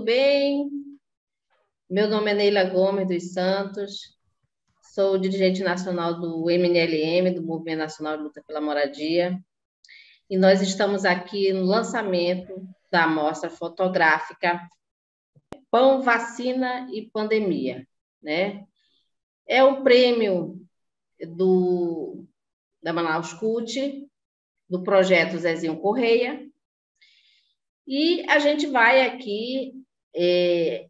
bem? Meu nome é Neila Gomes dos Santos, sou dirigente nacional do MNLM, do Movimento Nacional de Luta pela Moradia, e nós estamos aqui no lançamento da mostra fotográfica Pão, Vacina e Pandemia, né? É o prêmio da Manaus CUT, do projeto Zezinho Correia, e a gente vai aqui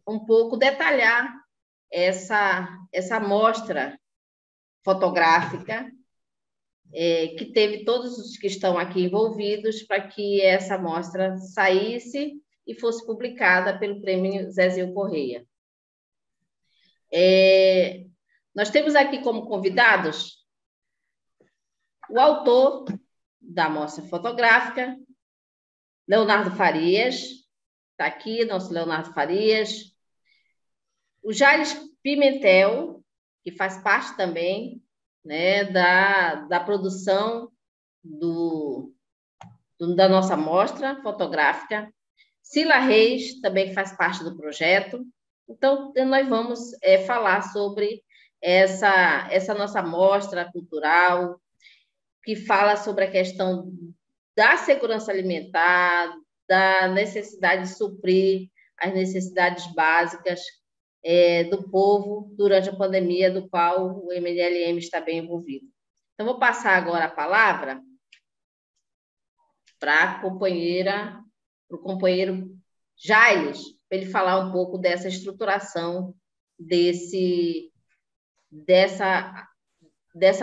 um pouco detalhar essa mostra fotográfica que teve todos os que estão aqui envolvidos para que essa mostra saísse e fosse publicada pelo Prêmio Zezinho Correia. Nós temos aqui como convidados o autor da mostra fotográfica, Leonardo Farias, está aqui, nosso Leonardo Farias, o Jales Pimentel, que faz parte também, né, da produção da nossa mostra fotográfica, Sila Reis, também que faz parte do projeto. Então, nós vamos falar sobre essa nossa mostra cultural, que fala sobre a questão da segurança alimentar, da necessidade de suprir as necessidades básicas do povo durante a pandemia, do qual o MNLM está bem envolvido. Então, vou passar agora a palavra para o companheiro Jales, para ele falar um pouco dessa estruturação dessa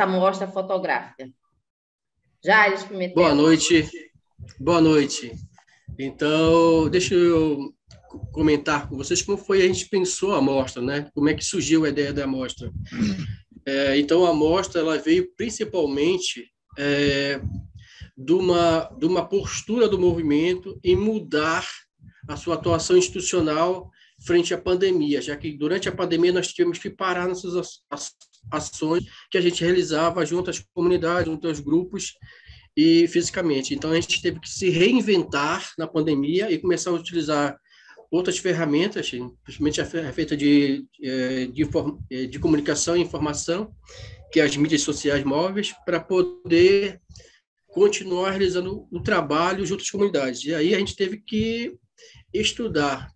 mostra fotográfica. Jales Pimentel. Boa noite. Boa noite. Então, deixa eu comentar com vocês como foi a gente pensou a mostra, né? Como é que surgiu a ideia da mostra. Então, a mostra ela veio principalmente de uma postura do movimento em mudar a sua atuação institucional frente à pandemia, já que durante a pandemia nós tivemos que parar nossas ações que a gente realizava junto às comunidades, junto aos grupos e fisicamente. Então, a gente teve que se reinventar na pandemia e começar a utilizar outras ferramentas, principalmente a ferramenta de comunicação e informação, que é as mídias sociais móveis, para poder continuar realizando o trabalho junto às comunidades. E aí a gente teve que estudar,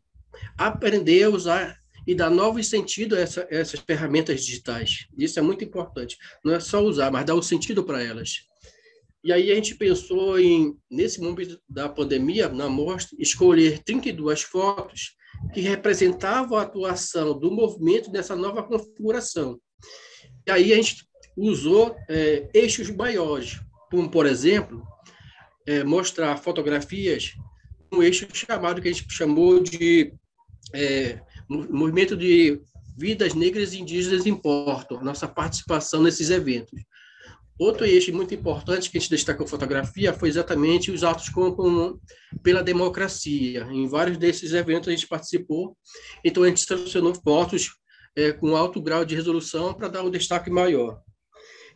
aprender a usar e dar novo sentido a essas ferramentas digitais. Isso é muito importante. Não é só usar, mas dar o sentido para elas. E aí a gente pensou nesse momento da pandemia, na mostra, escolher 32 fotos que representavam a atuação do movimento dessa nova configuração. E aí a gente usou eixos maiores, como, por exemplo, mostrar fotografias, um eixo chamado, que a gente chamou de Movimento de Vidas Negras e Indígenas Importam, nossa participação nesses eventos. Outro eixo muito importante que a gente destacou fotografia foi exatamente os atos pela democracia. Em vários desses eventos a gente participou, então a gente selecionou fotos com alto grau de resolução para dar um destaque maior.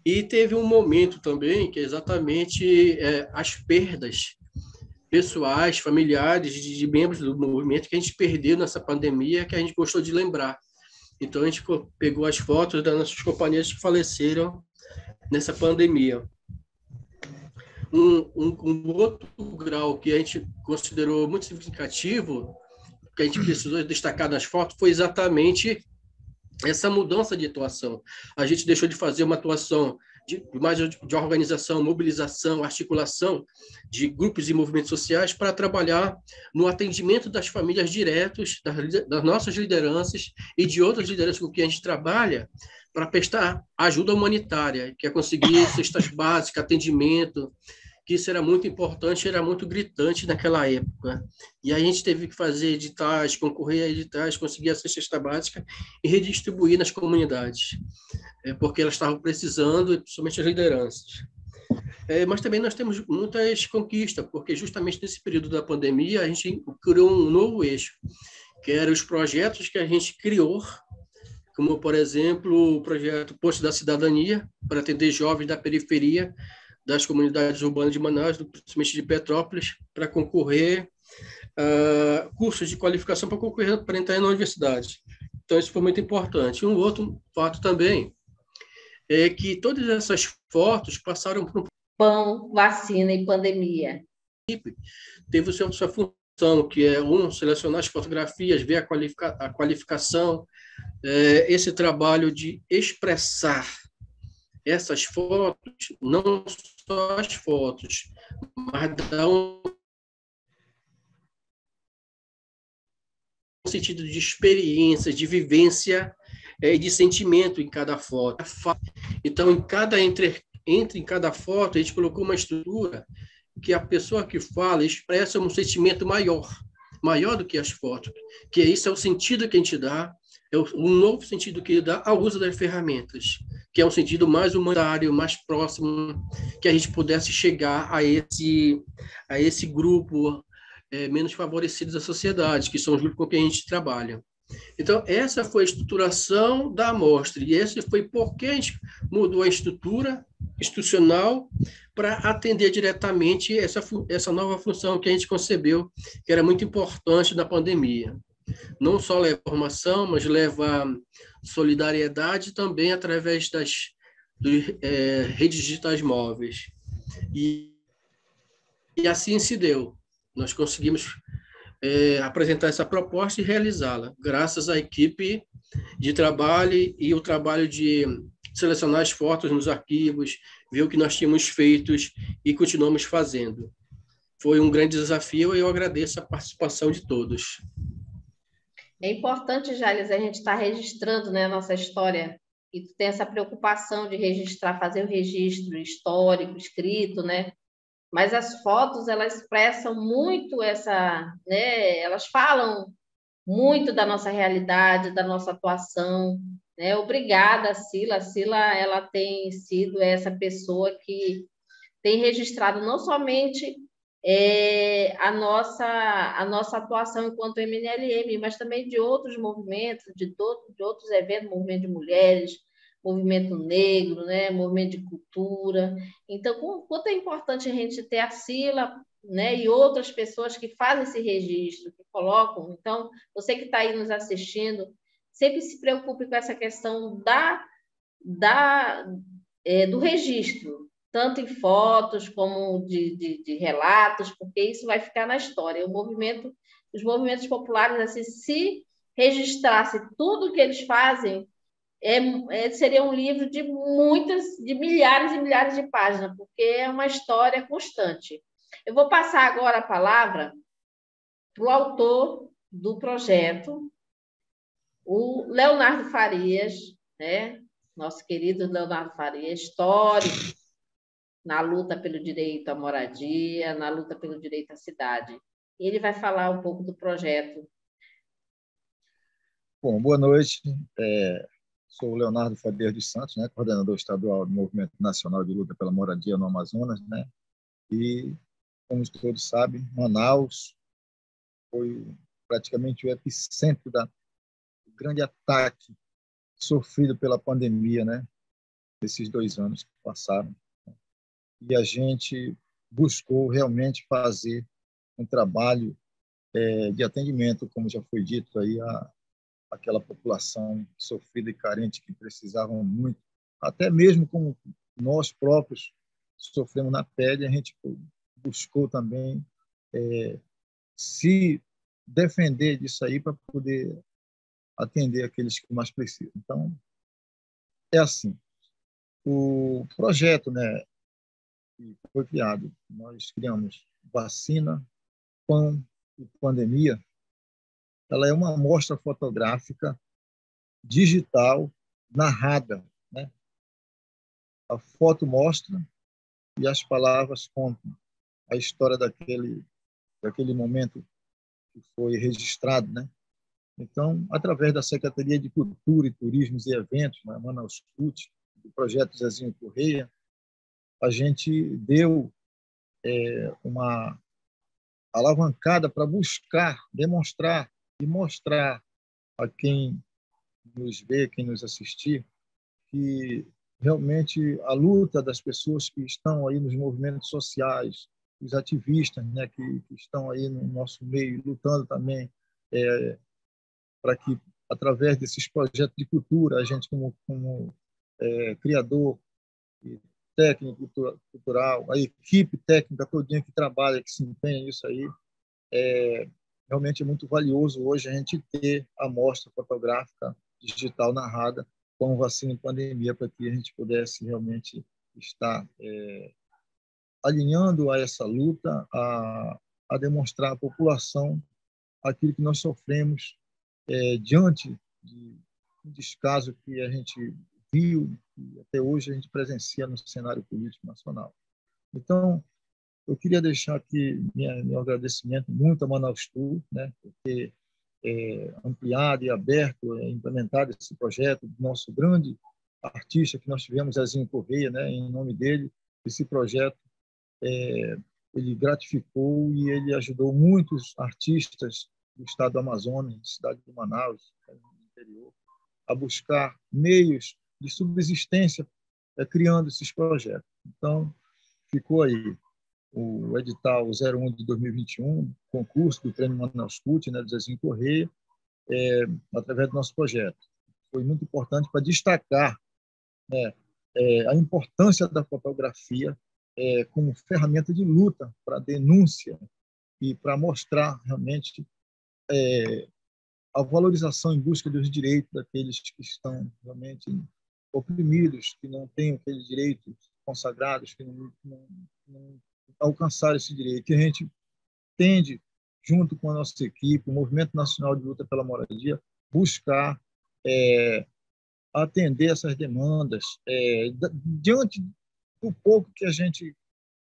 E teve um momento também que é exatamente as perdas pessoais, familiares de membros do movimento que a gente perdeu nessa pandemia, que a gente gostou de lembrar. Então a gente pegou as fotos das nossas companheiras que faleceram nessa pandemia. Um outro grau que a gente considerou muito significativo, que a gente precisou destacar nas fotos, foi exatamente essa mudança de atuação. A gente deixou de fazer uma atuação mais de organização, mobilização, articulação de grupos e movimentos sociais para trabalhar no atendimento das famílias diretos, das nossas lideranças e de outras lideranças com que a gente trabalha, para prestar ajuda humanitária, que é conseguir cestas básicas, atendimento, que isso era muito importante, era muito gritante naquela época. E aí a gente teve que fazer editais, concorrer a editais, conseguir essa cesta básica e redistribuir nas comunidades, porque elas estavam precisando, principalmente as lideranças. Mas também nós temos muitas conquistas, porque justamente nesse período da pandemia a gente criou um novo eixo, que eram os projetos que a gente criou, como, por exemplo, o projeto Posto da Cidadania, para atender jovens da periferia das comunidades urbanas de Manaus, principalmente de Petrópolis, para concorrer cursos de qualificação para concorrer para entrar na universidade. Então, isso foi muito importante. Um outro fato também é que todas essas fotos passaram por um Pão, vacina e pandemia. teve sua função, que é selecionar as fotografias, ver a qualificação, esse trabalho de expressar essas fotos, não só as fotos, mas dar um sentido de experiência, de vivência e de sentimento em cada foto. Então, em cada foto, a gente colocou uma estrutura que a pessoa que fala expressa um sentimento maior do que as fotos, que esse é o sentido que a gente dá, um novo sentido que ele dá ao uso das ferramentas, que é um sentido mais humanitário, mais próximo, que a gente pudesse chegar a esse grupo menos favorecidos da sociedade, que são os grupos com quem a gente trabalha. Então, essa foi a estruturação da amostra, e esse foi porque a gente mudou a estrutura institucional para atender diretamente essa nova função que a gente concebeu, que era muito importante na pandemia. Não só leva informação, mas leva solidariedade também através das redes digitais móveis. E assim se deu. Nós conseguimos apresentar essa proposta e realizá-la, graças à equipe de trabalho e o trabalho de selecionar as fotos nos arquivos, ver o que nós tínhamos feito e continuamos fazendo. Foi um grande desafio e eu agradeço a participação de todos. É importante, Jales, a gente estar registrando, né, a nossa história, e tu tem essa preocupação de registrar, fazer o registro histórico, escrito, né? Mas as fotos, elas expressam muito essa, né? Elas falam muito da nossa realidade, da nossa atuação, né? Obrigada, Sila. A Sila, ela tem sido essa pessoa que tem registrado não somente a nossa atuação enquanto MNLM, mas também de outros movimentos, de outros eventos, movimento de mulheres, movimento negro, né, movimento de cultura. Então, quanto é importante a gente ter a Sila, né, e outras pessoas que fazem esse registro, que colocam. Então, você que está aí nos assistindo, sempre se preocupe com essa questão do registro, tanto em fotos como de relatos, porque isso vai ficar na história. Os movimentos populares, assim, se registrasse tudo que eles fazem, seria um livro de milhares e milhares de páginas, porque é uma história constante. Eu vou passar agora a palavra para o autor do projeto, o Leonardo Farias, né? Nosso querido Leonardo Farias, histórico na luta pelo direito à moradia, na luta pelo direito à cidade. Ele vai falar um pouco do projeto. Bom, boa noite. Sou o Leonardo Farias dos Santos, né, coordenador estadual do Movimento Nacional de Luta pela Moradia no Amazonas, né? E, como todos sabem, Manaus foi praticamente o epicentro do grande ataque sofrido pela pandemia, né? Nesses 2 anos que passaram. E a gente buscou realmente fazer um trabalho de atendimento, como já foi dito aí, aquela população sofrida e carente que precisavam muito, até mesmo como nós próprios sofremos na pele, a gente buscou também se defender disso aí para poder atender aqueles que mais precisam. Então, é assim. O projeto, né, que foi criado, nós criamos vacina, pão e pandemia. Ela é uma amostra fotográfica digital narrada, né? A foto mostra e as palavras contam a história daquele momento que foi registrado, né? Então, através da Secretaria de Cultura e Turismos e Eventos, na Manaus CUT, do projeto Zezinho Correia, a gente deu uma alavancada para buscar, demonstrar e mostrar a quem nos vê, quem nos assistir, que realmente a luta das pessoas que estão aí nos movimentos sociais, os ativistas, né, que estão aí no nosso meio, lutando também para que, através desses projetos de cultura, a gente, como criador e técnico cultural, a equipe técnica todinha que trabalha, que se empenha nisso aí, realmente é muito valioso hoje a gente ter a mostra fotográfica digital narrada com vacina e pandemia, para que a gente pudesse realmente estar alinhando a essa luta, a demonstrar à população aquilo que nós sofremos diante de um descaso que a gente viu e até hoje a gente presencia no cenário político nacional. Então, eu queria deixar aqui meu agradecimento muito a Manaus Tour, né, por ter ampliado e aberto, implementado esse projeto do nosso grande artista que nós tivemos, Zezinho Correia, né, em nome dele, esse projeto ele gratificou e ele ajudou muitos artistas do estado do Amazonas, da cidade de Manaus, no interior, a buscar meios de subsistência criando esses projetos. Então, ficou aí o edital 01 de 2021, concurso do Prêmio Manaus Cult, né, do Zezinho Correia, através do nosso projeto. Foi muito importante para destacar, né, a importância da fotografia como ferramenta de luta para denúncia e para mostrar realmente a valorização em busca dos direitos daqueles que estão realmente oprimidos, que não têm aqueles direitos consagrados, que não alcançaram esse direito. E a gente tende, junto com a nossa equipe, o Movimento Nacional de Luta pela Moradia, buscar atender essas demandas diante do pouco que a gente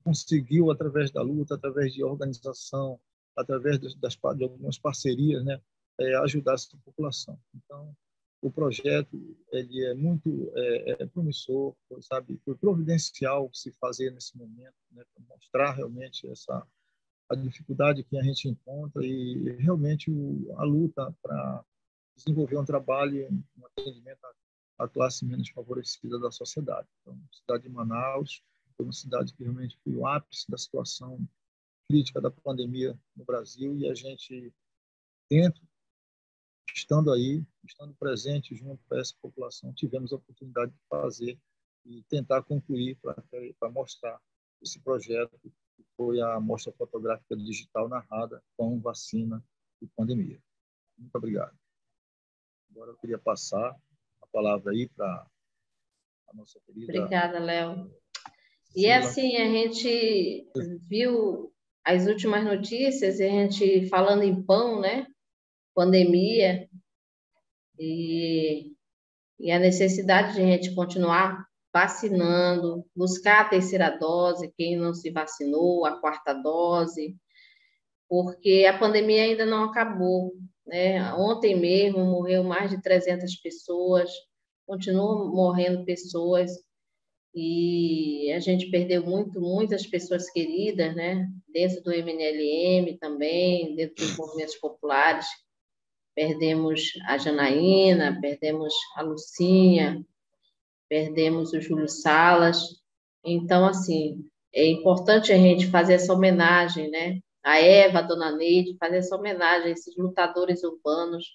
conseguiu através da luta, através de organização, através de algumas parcerias, né, ajudar essa população. Então, o projeto ele é muito promissor, sabe, foi providencial se fazer nesse momento, né, para mostrar realmente a dificuldade que a gente encontra e realmente a luta para desenvolver um trabalho, um atendimento à classe menos favorecida da sociedade. Então, a cidade de Manaus foi uma cidade que realmente foi o ápice da situação crítica da pandemia no Brasil e a gente, estando aí, estando presente junto com essa população, tivemos a oportunidade de fazer e tentar concluir para mostrar esse projeto que foi a mostra fotográfica digital narrada com vacina e pandemia. Muito obrigado. Agora eu queria passar a palavra aí para a nossa querida... Obrigada, Léo. E assim, a gente viu as últimas notícias, a gente falando em pão, né? Pandemia, e a necessidade de a gente continuar vacinando, buscar a terceira dose, quem não se vacinou, a quarta dose, porque a pandemia ainda não acabou, né? Ontem mesmo morreu mais de 300 pessoas, continuam morrendo pessoas, e a gente perdeu muitas pessoas queridas, né? Dentro do MNLM também, dentro dos movimentos populares. Perdemos a Janaína, perdemos a Lucinha, perdemos o Júlio Salas. Então, assim, é importante a gente fazer essa homenagem, né? A Eva, a Dona Neide, fazer essa homenagem a esses lutadores urbanos,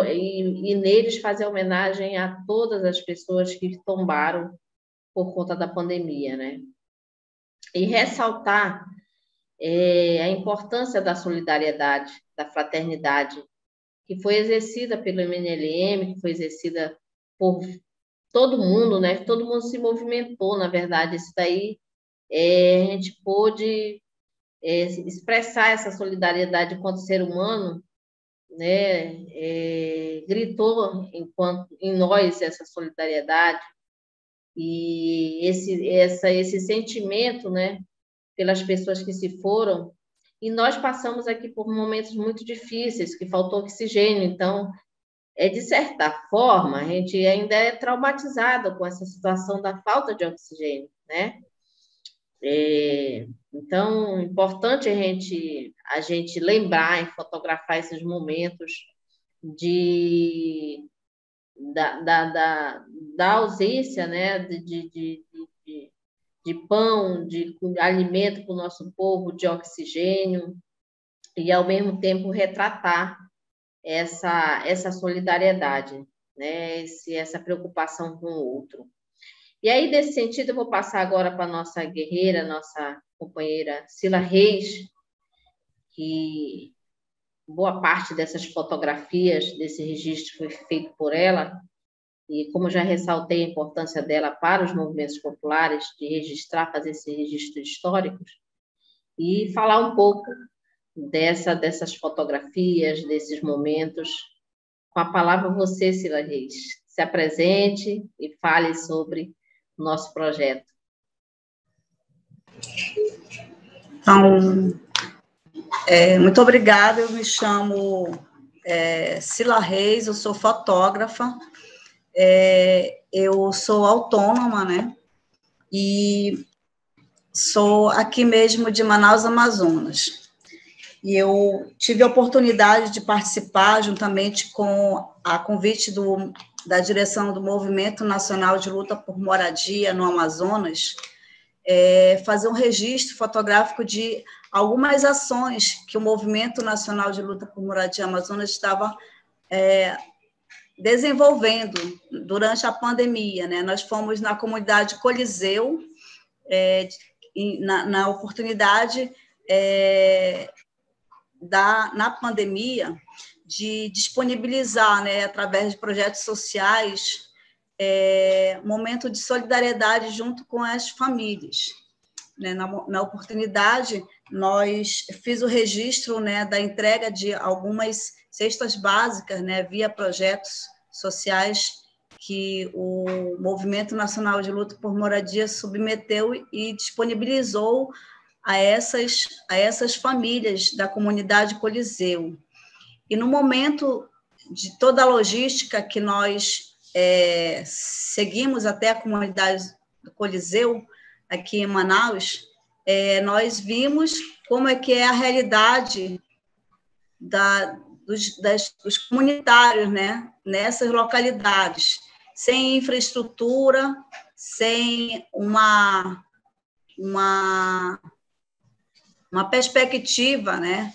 e neles fazer homenagem a todas as pessoas que tombaram por conta da pandemia, né? E ressaltar a importância da solidariedade, da fraternidade, que foi exercida pelo MNLM, que foi exercida por todo mundo, né? Todo mundo se movimentou, na verdade. Isso daí a gente pôde expressar essa solidariedade enquanto ser humano, né? Gritou em nós essa solidariedade e esse sentimento, né? Pelas pessoas que se foram. E nós passamos aqui por momentos muito difíceis, que faltou oxigênio. Então, de certa forma, a gente ainda é traumatizado com essa situação da falta de oxigênio, né? Então, é importante a gente lembrar e fotografar esses momentos da ausência, né? de pão, de alimento para o nosso povo, de oxigênio, e, ao mesmo tempo, retratar essa solidariedade, né? Essa preocupação com o outro. E aí, nesse sentido, eu vou passar agora para a nossa guerreira, nossa companheira Cila Reis, que boa parte dessas fotografias, desse registro foi feito por ela, e como já ressaltei a importância dela para os movimentos populares, de registrar, fazer esses registros históricos, e falar um pouco dessas fotografias, desses momentos. Com a palavra você, Cila Reis, se apresente e fale sobre o nosso projeto. Então, muito obrigada, eu me chamo Cila Reis, eu sou fotógrafa, eu sou autônoma, né, e sou aqui mesmo de Manaus, Amazonas. E eu tive a oportunidade de participar, juntamente com a convite da direção do Movimento Nacional de Luta por Moradia no Amazonas, fazer um registro fotográfico de algumas ações que o Movimento Nacional de Luta por Moradia Amazonas estava desenvolvendo durante a pandemia, né? Nós fomos na comunidade Coliseu, na oportunidade na pandemia, de disponibilizar, né, através de projetos sociais, momento de solidariedade junto com as famílias. Né? Na oportunidade, fiz o registro, né, da entrega de algumas cestas básicas, né, via projetos sociais que o Movimento Nacional de Luta por Moradia submeteu e disponibilizou a essas famílias da comunidade Coliseu. E no momento de toda a logística que nós seguimos até a comunidade do Coliseu, aqui em Manaus, nós vimos como é a realidade dos comunitários, né, nessas localidades, sem infraestrutura, sem uma perspectiva, né,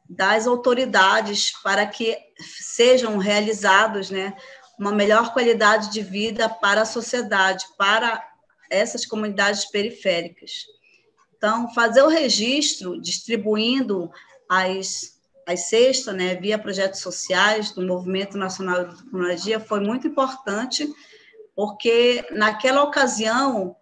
das autoridades para que sejam realizados, né, uma melhor qualidade de vida para a sociedade, para essas comunidades periféricas. Então, fazer o registro, distribuindo as cestas, né, via projetos sociais do Movimento Nacional de Moradia, foi muito importante, porque naquela ocasião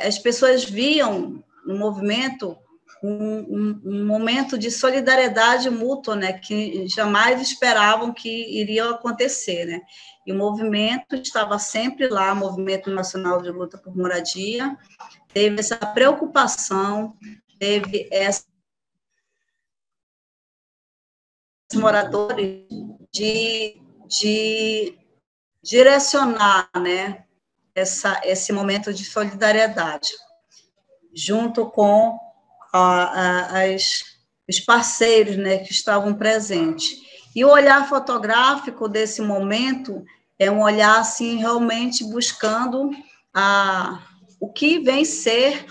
as pessoas viam no movimento um momento de solidariedade mútua, né, que jamais esperavam que iria acontecer, né? E o movimento estava sempre lá, o Movimento Nacional de Luta por Moradia, teve essa preocupação, teve esses moradores de direcionar, né, esse momento de solidariedade, junto com os parceiros, né, que estavam presentes. E o olhar fotográfico desse momento é um olhar, assim, realmente buscando o que vem ser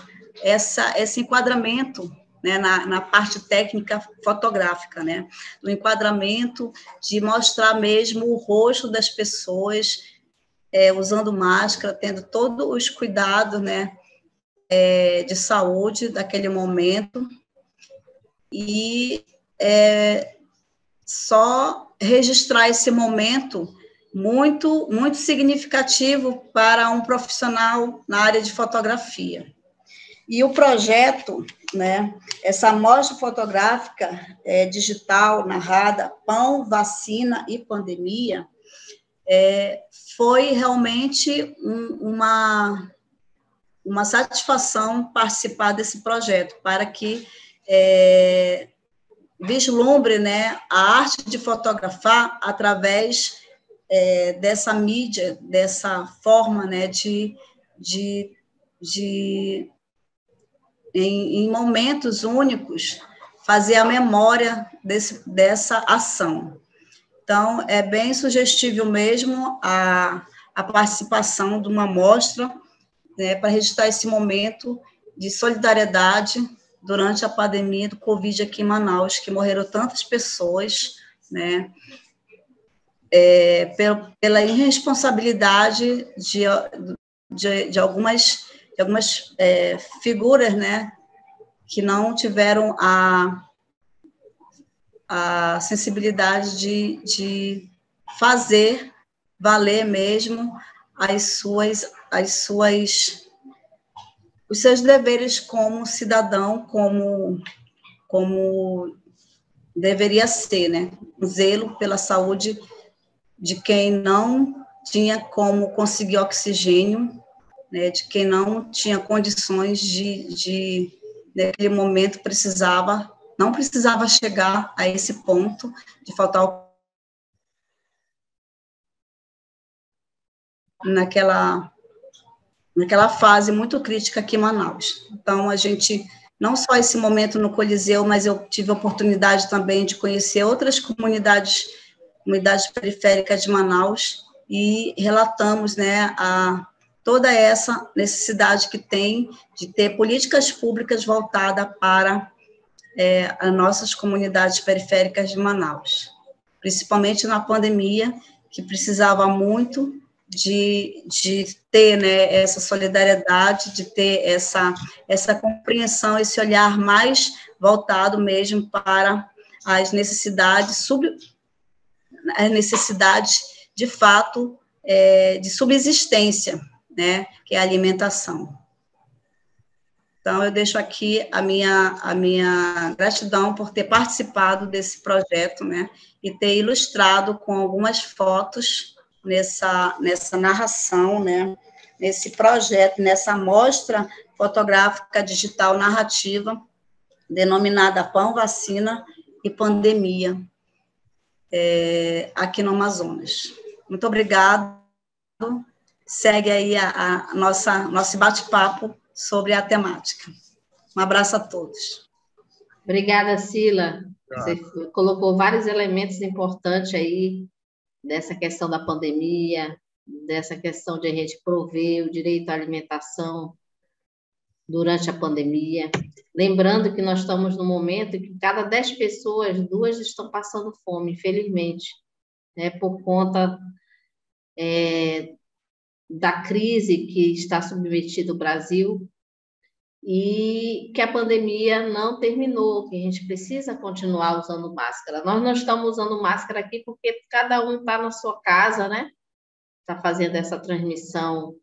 esse enquadramento, né, na parte técnica fotográfica, né, no enquadramento de mostrar mesmo o rosto das pessoas, usando máscara, tendo todos os cuidados, né, de saúde daquele momento, e só registrar esse momento muito, muito significativo para um profissional na área de fotografia. E o projeto, né, essa amostra fotográfica digital narrada, Pão, Vacina e Pandemia, foi realmente uma satisfação participar desse projeto, para que vislumbre, né, a arte de fotografar através dessa mídia, dessa forma, né, em momentos únicos, fazer a memória dessa ação. Então, é bem sugestível mesmo a participação de uma mostra né, para registrar esse momento de solidariedade durante a pandemia do Covid aqui em Manaus, que morreram tantas pessoas, né, pela irresponsabilidade de algumas figuras, né, que não tiveram a sensibilidade de fazer valer mesmo os seus deveres como cidadão, como deveria ser, né? Um zelo pela saúde de quem não tinha como conseguir oxigênio, né? De quem não tinha condições naquele momento, não precisava chegar a esse ponto de faltar naquela fase muito crítica aqui em Manaus. Então, a gente, não só esse momento no Coliseu, mas eu tive a oportunidade também de conhecer outras comunidades periféricas de Manaus, e relatamos, né, toda essa necessidade que tem de ter políticas públicas voltadas para as nossas comunidades periféricas de Manaus, principalmente na pandemia, que precisava muito de ter, né, essa solidariedade, de ter essa compreensão, esse olhar mais voltado mesmo para as necessidades, de fato, de subsistência, né, que é a alimentação. Então, eu deixo aqui a minha gratidão por ter participado desse projeto, né, e ter ilustrado com algumas fotos nessa narração, né, nesse projeto, nessa mostra fotográfica digital narrativa, denominada Pão, Vacina e Pandemia, aqui no Amazonas. Muito obrigado. Segue aí nosso bate-papo sobre a temática. Um abraço a todos. Obrigada, Cila. Você colocou vários elementos importantes aí dessa questão da pandemia, dessa questão de a gente prover o direito à alimentação durante a pandemia. Lembrando que nós estamos num momento em que cada 10 pessoas, 2 estão passando fome, infelizmente, né, por conta da crise que está submetido o Brasil, e que a pandemia não terminou, que a gente precisa continuar usando máscara. Nós não estamos usando máscara aqui porque cada um está na sua casa, né? Está fazendo essa transmissão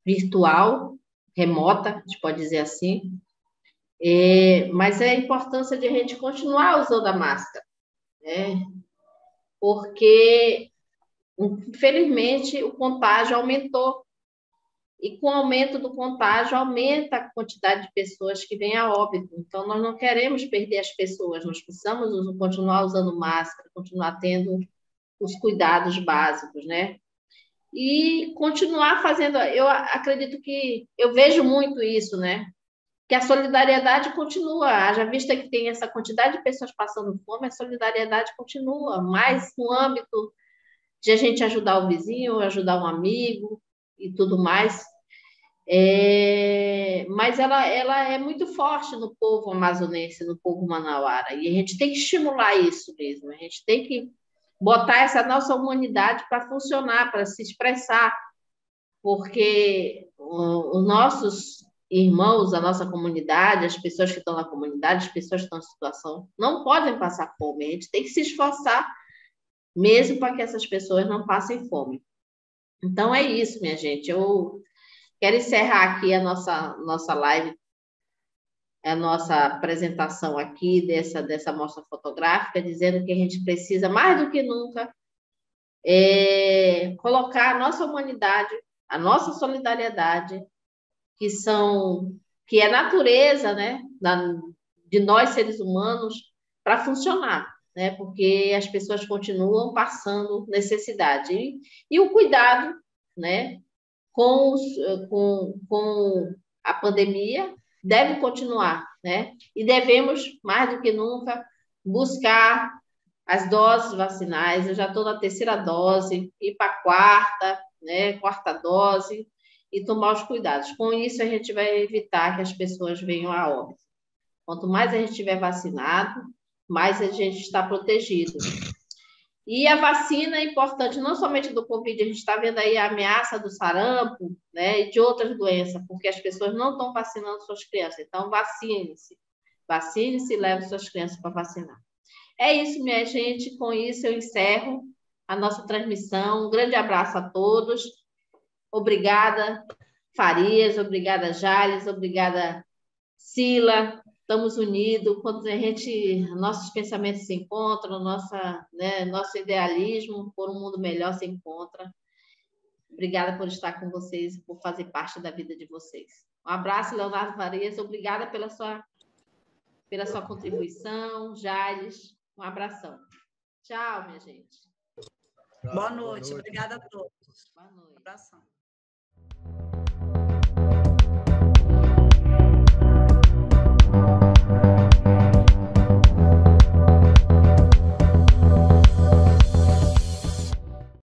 virtual, remota, a gente pode dizer assim. Mas é a importância de a gente continuar usando a máscara, né? Porque, infelizmente, o contágio aumentou. E com o aumento do contágio, aumenta a quantidade de pessoas que vêm a óbito. Então, nós não queremos perder as pessoas, nós precisamos continuar usando máscara, continuar tendo os cuidados básicos, né? E continuar fazendo... Eu acredito que... Eu vejo muito isso, né? Que a solidariedade continua. Haja vista que tem essa quantidade de pessoas passando fome, a solidariedade continua, mas no âmbito de a gente ajudar o vizinho, ajudar um amigo e tudo mais. Mas ela é muito forte no povo amazonense, no povo manauara, e a gente tem que estimular isso mesmo, a gente tem que botar essa nossa humanidade para funcionar, para se expressar, porque os nossos irmãos, a nossa comunidade, as pessoas que estão na comunidade, as pessoas que estão em situação, não podem passar fome, a gente tem que se esforçar mesmo para que essas pessoas não passem fome. Então é isso, minha gente, eu quero encerrar aqui a nossa live, a nossa apresentação aqui dessa mostra fotográfica, dizendo que a gente precisa, mais do que nunca, colocar a nossa humanidade, a nossa solidariedade, que é natureza, né, de nós, seres humanos, para funcionar, né, porque as pessoas continuam passando necessidade. E o cuidado, né, com a pandemia deve continuar, né? E devemos, mais do que nunca, buscar as doses vacinais. Eu já estou na 3ª dose, ir para a 4ª, né? 4ª dose, e tomar os cuidados. Com isso, a gente vai evitar que as pessoas venham a óbito. Quanto mais a gente estiver vacinado, mais a gente está protegido. E a vacina é importante, não somente do Covid, a gente está vendo aí a ameaça do sarampo, né, e de outras doenças, porque as pessoas não estão vacinando suas crianças. Então, vacine-se. Vacine-se e leve suas crianças para vacinar. É isso, minha gente. Com isso, eu encerro a nossa transmissão. Um grande abraço a todos. Obrigada, Farias. Obrigada, Jales. Obrigada, Sila. Estamos unidos. Quando nossos pensamentos se encontram, nosso idealismo por um mundo melhor se encontra. Obrigada por estar com vocês e por fazer parte da vida de vocês. Um abraço, Leonardo Farias. Obrigada pela sua contribuição, Jales. Um abração. Tchau, minha gente. Boa noite. Obrigada a todos. Boa noite. Um abração.